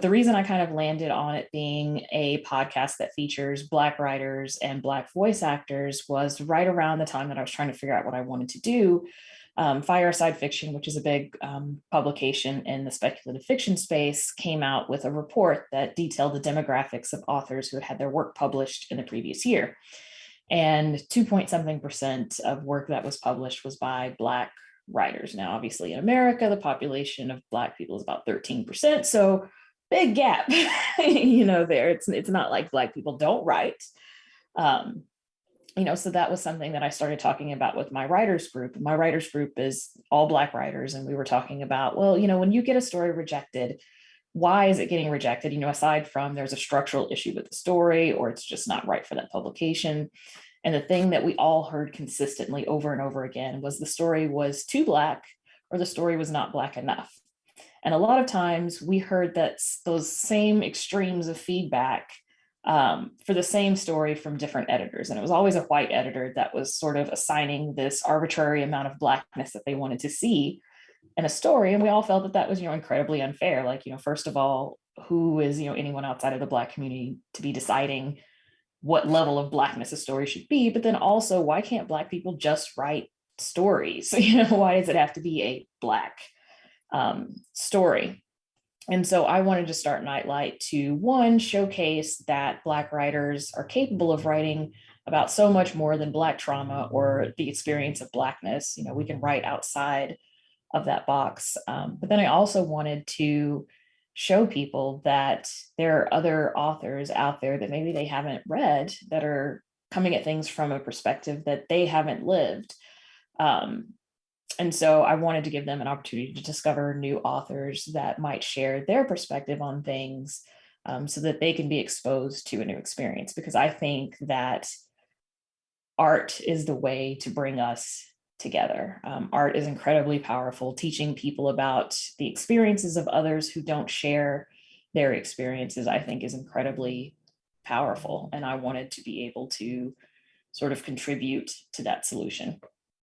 The reason I kind of landed on it being a podcast that features Black writers and Black voice actors was right around the time that I was trying to figure out what I wanted to do. Fireside Fiction, which is a big publication in the speculative fiction space, came out with a report that detailed the demographics of authors who had had their work published in the previous year. And 2 point something% of work that was published was by Black writers. Now, obviously, in America, the population of Black people is about 13%. So big gap, there. It's not like Black people don't write. So that was something that I started talking about with my writers group. My writers group is all Black writers. And we were talking about, well, when you get a story rejected, why is it getting rejected? Aside from there's a structural issue with the story, or it's just not right for that publication. And the thing that we all heard consistently over and over again was the story was too Black, or the story was not Black enough. And a lot of times we heard that those same extremes of feedback for the same story from different editors. And it was always a white editor that was sort of assigning this arbitrary amount of Blackness that they wanted to see in a story. And we all felt that was, incredibly unfair. Like, first of all, who is, anyone outside of the Black community to be deciding what level of Blackness a story should be? But then also, why can't Black people just write stories? Why does it have to be a Black story? And so I wanted to start Nightlight to, one, showcase that Black writers are capable of writing about so much more than Black trauma or the experience of Blackness. We can write outside of that box. But then I also wanted to show people that there are other authors out there that maybe they haven't read, that are coming at things from a perspective that they haven't lived. And so I wanted to give them an opportunity to discover new authors that might share their perspective on things, so that they can be exposed to a new experience. Because I think that art is the way to bring us together. Art is incredibly powerful. Teaching people about the experiences of others who don't share their experiences, I think, is incredibly powerful. And I wanted to be able to sort of contribute to that solution.